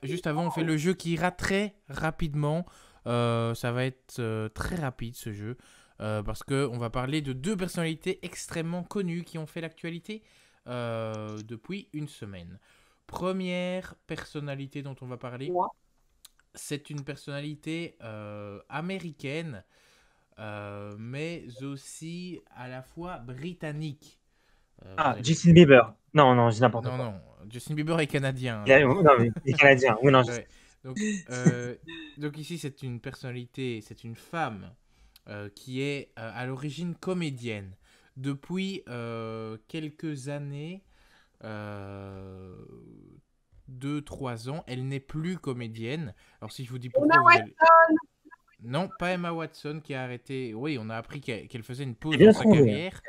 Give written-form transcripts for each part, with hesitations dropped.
Juste avant, on fait le jeu qui ira très rapidement. Ça va être très rapide ce jeu. Parce qu'on va parler de deux personnalités extrêmement connues qui ont fait l'actualité depuis une semaine. Première personnalité dont on va parler, Moi. c'est une personnalité américaine, mais aussi à la fois britannique. Vous Ah, allez... Justin Bieber. Non, non, je dis n'importe Non, quoi. non, Justin Bieber est canadien. Non, mais il est canadien. Oui, non, je sais. Ouais. Donc, euh, donc ici, c'est une personnalité, c'est une femme qui est à l'origine comédienne. Depuis quelques années, 2-3 ans, elle n'est plus comédienne. Alors si je vous dis Emma pourquoi, vous allez... Watson. Non, pas Emma Watson qui a arrêté. Oui, on a appris qu'elle faisait une J'ai pause dans bien sa trouvé, hein. carrière.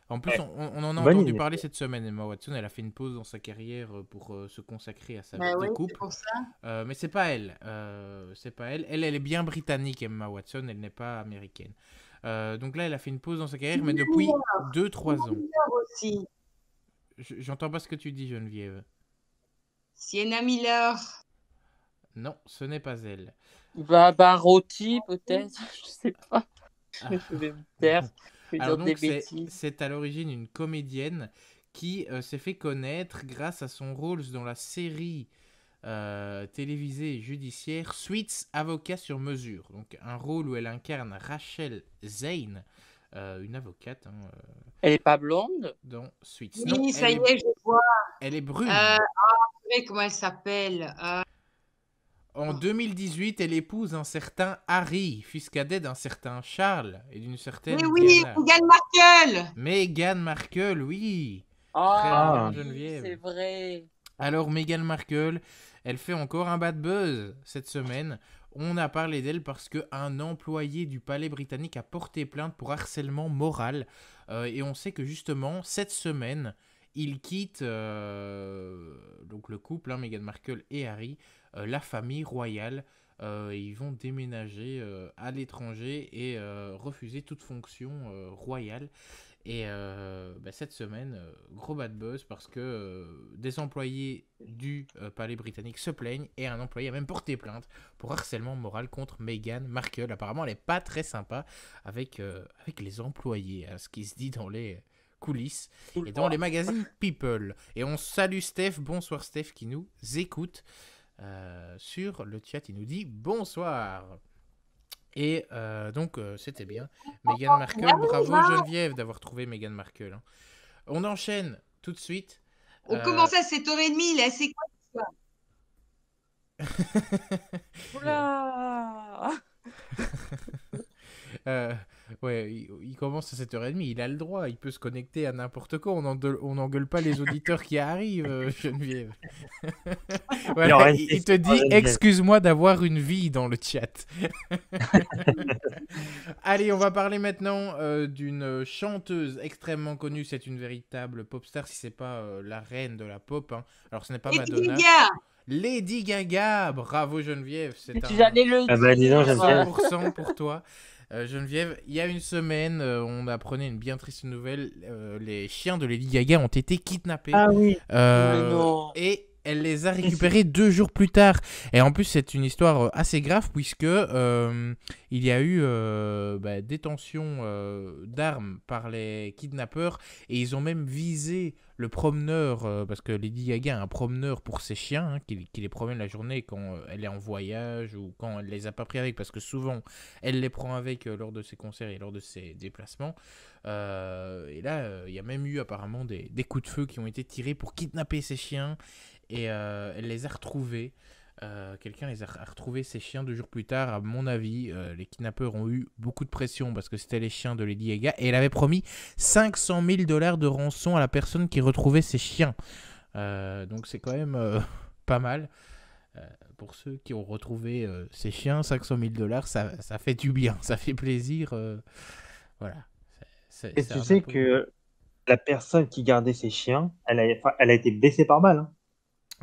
En plus, Ouais, on en a bonne entendu idée. parler cette semaine. Emma Watson, elle a fait une pause dans sa carrière pour se consacrer à sa vie Bah de oui, c'est couple. pour ça. Mais c'est pas elle. C'est pas elle. Elle est bien britannique, Emma Watson. Elle n'est pas américaine. Donc là, elle a fait une pause dans sa carrière, mais depuis Miller 2-3 ans. aussi. J'entends pas ce que tu dis, Geneviève. Sienna Miller. Non, ce n'est pas elle. Rôti, peut-être. Je sais pas. Ah. Je vais me taire. Je vais Alors dire des donc bêtises. c'est à l'origine une comédienne qui s'est fait connaître grâce à son rôle dans la série télévisée judiciaire Suits, avocat sur mesure. Donc un rôle où elle incarne Rachel Zane, une avocate Elle est pas blonde? dans Suits. Oui, Non, ça y est, je vois. elle est brune. Comment elle s'appelle? En 2018, elle épouse un certain Harry, fils cadet d'un certain Charles et d'une certaine Mais oui, Diana. Meghan Markle. Meghan Markle, oui. Ah, bien, oui, Geneviève. c'est vrai. Alors, Meghan Markle, elle fait encore un bad buzz cette semaine. On a parlé d'elle parce qu'un employé du palais britannique a porté plainte pour harcèlement moral. Et on sait que justement, cette semaine, il quitte donc le couple, Meghan Markle et Harry, la famille royale. Et ils vont déménager à l'étranger et refuser toute fonction royale. Et cette semaine, gros bad buzz parce que des employés du palais britannique se plaignent et un employé a même porté plainte pour harcèlement moral contre Meghan Markle. Apparemment, elle n'est pas très sympa avec les employés, ce qui se dit dans les coulisses et dans les magazines People. Et on salue Steph, bonsoir Steph qui nous écoute sur le chat, il nous dit bonsoir. Et donc, c'était bien. Meghan Markle, bravo Geneviève d'avoir trouvé Meghan Markle. Hein. On enchaîne tout de suite. On commence à 7h30, là, c'est quoi ça? Oula! Ouais, il commence à 7h30, il a le droit, il peut se connecter à n'importe quoi. On n'engueule pas les auditeurs qui arrivent, Geneviève. Voilà, il te dit excuse-moi d'avoir une vie dans le chat. Allez, on va parler maintenant d'une chanteuse extrêmement connue. C'est une véritable pop star, si c'est pas la reine de la pop. Hein. Alors, ce n'est pas Madonna. Lady Gaga, bravo Geneviève, c'est J'allais le dire. Dis donc, 100% pour toi. Geneviève, il y a une semaine, on apprenait une bien triste nouvelle. Les chiens de Lady Gaga ont été kidnappés. Ah oui. Et elle les a récupérés 2 jours plus tard. Et en plus, c'est une histoire assez grave puisque il y a eu détention d'armes par les kidnappeurs et ils ont même visé le promeneur, parce que Lady Gaga a un promeneur pour ses chiens, hein, qui les promène la journée quand elle est en voyage ou quand elle les a pas pris avec, parce que souvent elle les prend avec lors de ses concerts et lors de ses déplacements. Et là, il y a même eu apparemment des coups de feu qui ont été tirés pour kidnapper ces chiens. Et elle les a retrouvés. Quelqu'un les a retrouvés, ces chiens, 2 jours plus tard. À mon avis, les kidnappeurs ont eu beaucoup de pression parce que c'était les chiens de Lady Gaga. Et elle avait promis $500 000 de rançon à la personne qui retrouvait ces chiens. Donc c'est quand même pas mal. Pour ceux qui ont retrouvé ces chiens, $500 000, ça fait du bien. Ça fait plaisir. Voilà. Et tu sais que la personne qui gardait ses chiens, elle a été blessée par balle. Hein.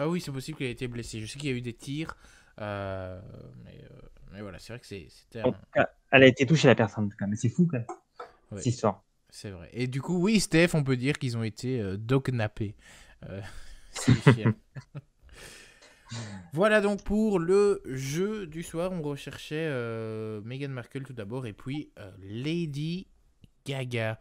Ah oui, c'est possible qu'elle ait été blessée. Je sais qu'il y a eu des tirs. Mais voilà, c'est vrai que c'était Elle a été touchée, la personne, en tout cas. Mais c'est fou, quand même. Ouais, cette histoire. C'est vrai. Et du coup, oui, Steph, on peut dire qu'ils ont été dognappés. Ces chiens. Voilà donc pour le jeu du soir. On recherchait Meghan Markle tout d'abord et puis Lady Gaga.